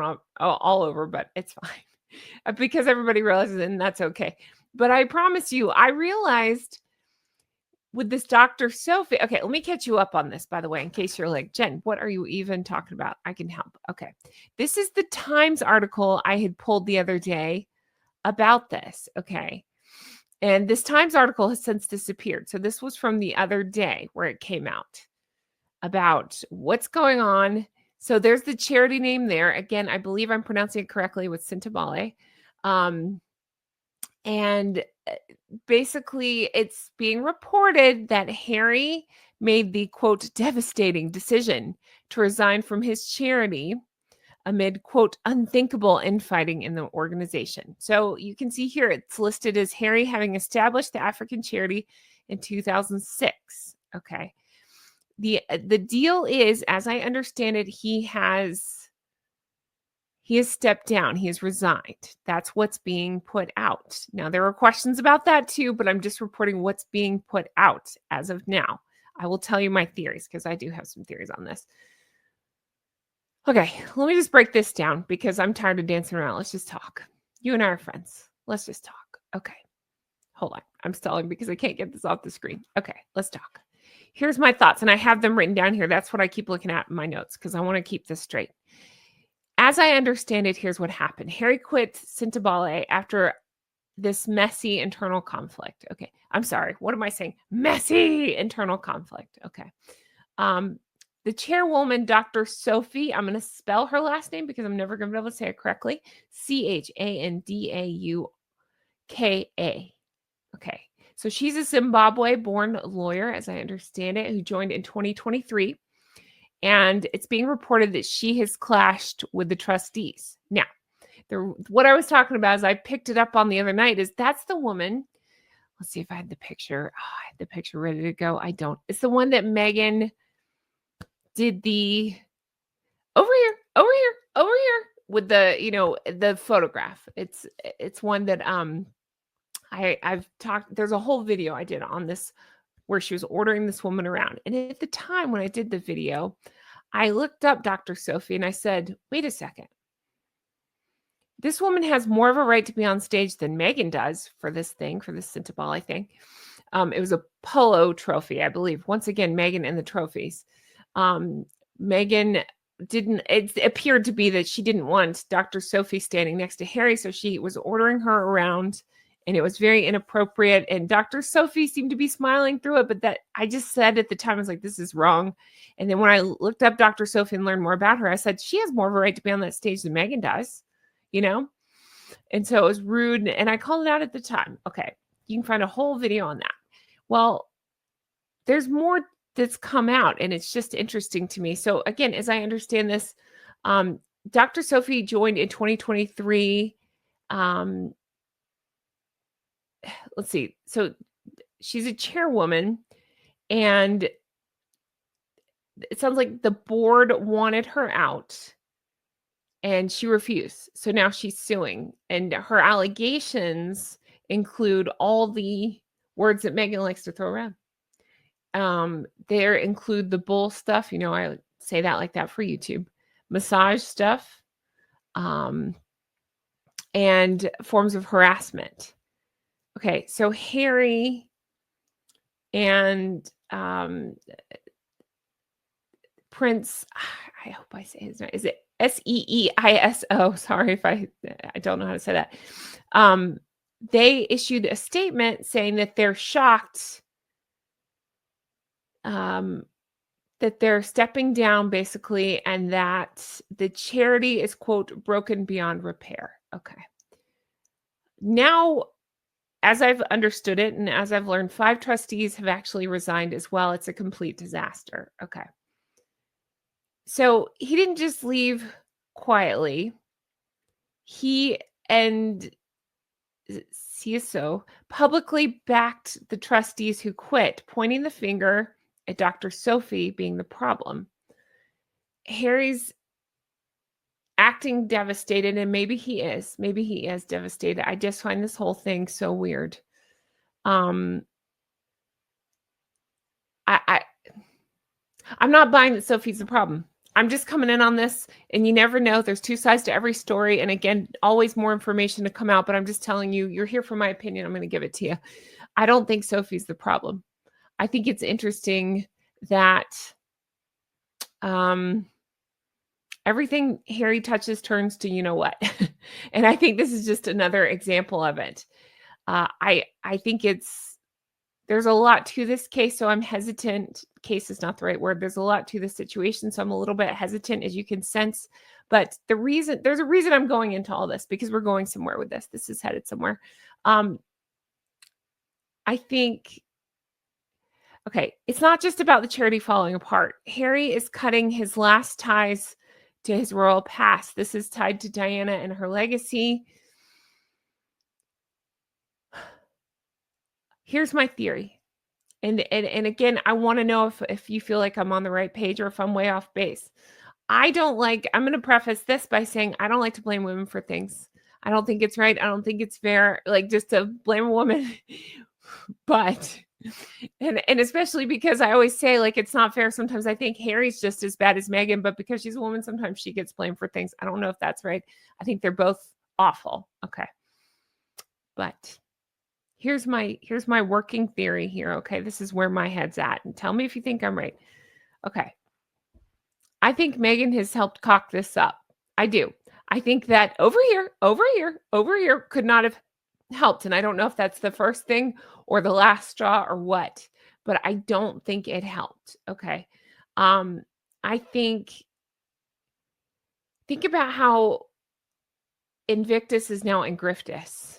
all over, but it's fine because everybody realizes it, and that's okay. But I promise you, I realized with this Dr. Sophie. Okay, let me catch you up on this, by the way, in case you're like, Jen, what are you even talking about? I can help. Okay. This is the Times article I had pulled the other day about this. Okay. And this Times article has since disappeared. So this was from the other day where it came out about what's going on. So there's the charity name there. Again, I believe I'm pronouncing it correctly with Sentebale. And basically, it's being reported that Harry made the, quote, devastating decision to resign from his charity amid, quote, unthinkable infighting in the organization. So you can see here it's listed as Harry having established the African charity in 2006. Okay. The deal is, as I understand it, he has stepped down. He has resigned. That's what's being put out. Now, there are questions about that too, but I'm just reporting what's being put out as of now. I will tell you my theories because I do have some theories on this. Okay, let me just break this down because I'm tired of dancing around. Let's just talk. You and I are friends. Let's just talk. Okay, hold on. I'm stalling because I can't get this off the screen. Okay, let's talk. Here's my thoughts, and I have them written down here. That's what I keep looking at in my notes because I want to keep this straight. As I understand it, here's what happened. Harry quit Sentebale after this messy internal conflict. Okay, I'm sorry. What am I saying? Messy internal conflict. Okay. The chairwoman, Dr. Sophie, I'm going to spell her last name because I'm never going to be able to say it correctly. Chandauka. Okay. So she's a Zimbabwe-born lawyer, as I understand it, who joined in 2023. And it's being reported that she has clashed with the trustees. Now, what I was talking about is I picked it up on the other night is that's the woman. Let's see if I had the picture. Oh, I had the picture ready to go. I don't. It's the one that Meghan did the over here with the, the photograph. It's one that I've talked. There's a whole video I did on this where she was ordering this woman around. And at the time when I did the video, I looked up Dr. Sophie and I said, wait a second. This woman has more of a right to be on stage than Meghan does for this Sentebale thing. It was a polo trophy, I believe. Once again, Meghan and the trophies. Meghan it appeared to be that she didn't want Dr. Sophie standing next to Harry, so she was ordering her around, and it was very inappropriate. And Dr. Sophie seemed to be smiling through it, but that I just said at the time, I was like, this is wrong. And then when I looked up Dr. Sophie and learned more about her, I said, she has more of a right to be on that stage than Meghan does, And so it was rude, and I called it out at the time. Okay, you can find a whole video on that. Well, there's more that's come out, and it's just interesting to me. So again, as I understand this, Dr. Sophie joined in 2023. Let's see. So she's a chairwoman, and it sounds like the board wanted her out, and she refused. So now she's suing, and her allegations include all the words that Meghan likes to throw around. There include the bull stuff. I say that like that for YouTube. Massage stuff. And forms of harassment. Okay, so Harry and Prince, I hope I say his name. Is it Seiso? Sorry if I don't know how to say that. They issued a statement saying that they're shocked that they're stepping down, basically, and that the charity is, quote, broken beyond repair. Okay. Now, as I've understood it, and as I've learned, 5 trustees have actually resigned as well. It's a complete disaster. Okay. So he didn't just leave quietly. He and Seiso publicly backed the trustees who quit, pointing the finger at Dr. Sophie being the problem. Harry's acting devastated, and maybe he is devastated. I just find this whole thing so weird. I'm not buying that Sophie's the problem. I'm just coming in on this, and you never know. There's two sides to every story. And again, always more information to come out, but I'm just telling you, you're here for my opinion. I'm going to give it to you. I don't think Sophie's the problem. I think it's interesting that everything Harry touches turns to you know what. And I think this is just another example of it. I think there's a lot to this case, so I'm hesitant. Case is not the right word. There's a lot to the situation, so I'm a little bit hesitant, as you can sense. But there's a reason I'm going into all this, because we're going somewhere with this. This is headed somewhere. I think, okay, it's not just about the charity falling apart. Harry is cutting his last ties to his royal past. This is tied to Diana and her legacy. Here's my theory. And again, I want to know if you feel like I'm on the right page or if I'm way off base. I'm going to preface this by saying I don't like to blame women for things. I don't think it's right. I don't think it's fair, like, just to blame a woman. But, and especially because I always say, like, it's not fair. Sometimes I think Harry's just as bad as Meghan, but because she's a woman, sometimes she gets blamed for things. I don't know if that's right. I think they're both awful. Okay. But here's my working theory here. Okay. This is where my head's at. And tell me if you think I'm right. Okay. I think Meghan has helped cock this up. I do. I think that over here could not have helped. And I don't know if that's the first thing or the last straw or what, but I don't think it helped. Okay. I think about how Invictus is now Ingriftus.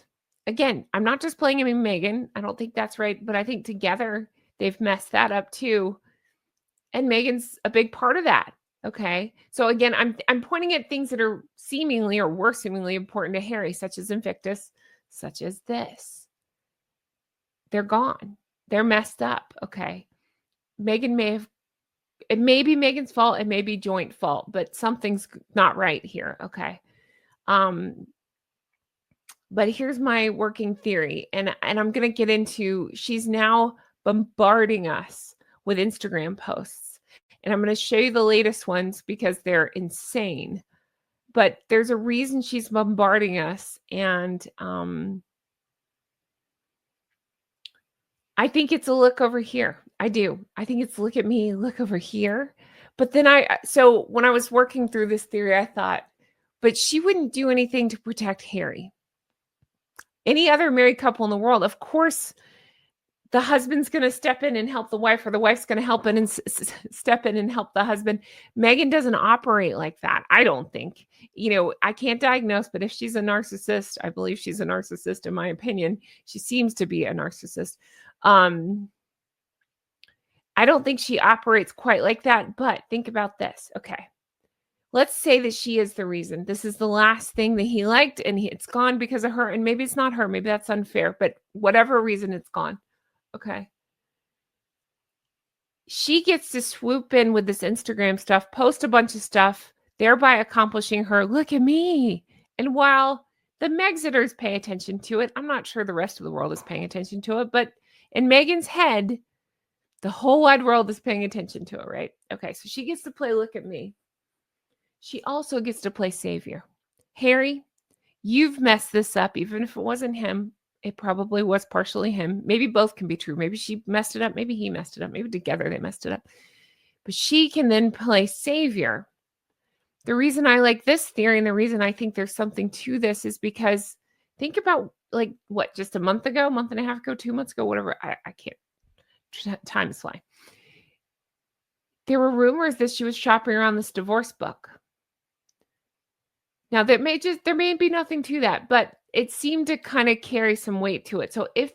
Again, I'm not just playing him in Meghan. I don't think that's right, but I think together they've messed that up too. And Meghan's a big part of that. Okay. So again, I'm pointing at things that are seemingly or were seemingly important to Harry, such as Invictus, such as this. They're gone. They're messed up. Okay. Meghan it may be Meghan's fault, it may be joint fault, but something's not right here. Okay. But here's my working theory, and I'm going to get into, she's now bombarding us with Instagram posts. And I'm going to show you the latest ones because they're insane. But there's a reason she's bombarding us. And I think it's a look over here. I do. I think it's look at me, look over here. But then so when I was working through this theory, I thought, but she wouldn't do anything to protect Harry. Any other married couple in the world, of course, the husband's going to step in and help the wife, or the wife's going to help in and step in and help the husband. Meghan doesn't operate like that. I don't think, I can't diagnose, but if she's a narcissist, I believe she's a narcissist, in my opinion. She seems to be a narcissist. I don't think she operates quite like that, but think about this. Okay. Let's say that she is the reason. This is the last thing that he liked, and it's gone because of her. And maybe it's not her. Maybe that's unfair, but whatever reason, it's gone. Okay. She gets to swoop in with this Instagram stuff, post a bunch of stuff, thereby accomplishing her, look at me. And while the Megxiters pay attention to it, I'm not sure the rest of the world is paying attention to it, but in Meghan's head, the whole wide world is paying attention to it, right? Okay, so she gets to play look at me. She also gets to play savior. Harry, you've messed this up. Even if it wasn't him, it probably was partially him. Maybe both can be true. Maybe she messed it up. Maybe he messed it up. Maybe together they messed it up. But she can then play savior. The reason I like this theory and the reason I think there's something to this is because think about, like, what, just a month and a half ago, 2 months ago, whatever. I can't. Time is flying. There were rumors that she was shopping around this divorce book. Now, there may be nothing to that, but it seemed to kind of carry some weight to it. So if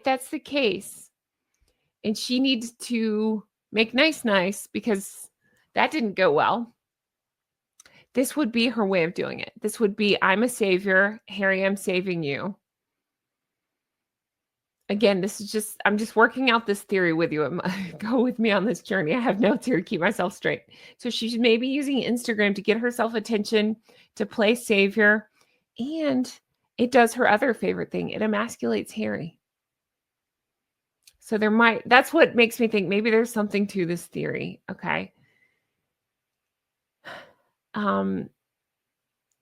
that's the case, and she needs to make nice because that didn't go well, this would be her way of doing it. This would be, I'm a savior. Harry, I'm saving you. Again, I'm just working out this theory with you. Go with me on this journey. I have notes here to keep myself straight. So she's maybe using Instagram to get herself attention, to play savior. And it does her other favorite thing. It emasculates Harry. So that's what makes me think maybe there's something to this theory. Okay. Um,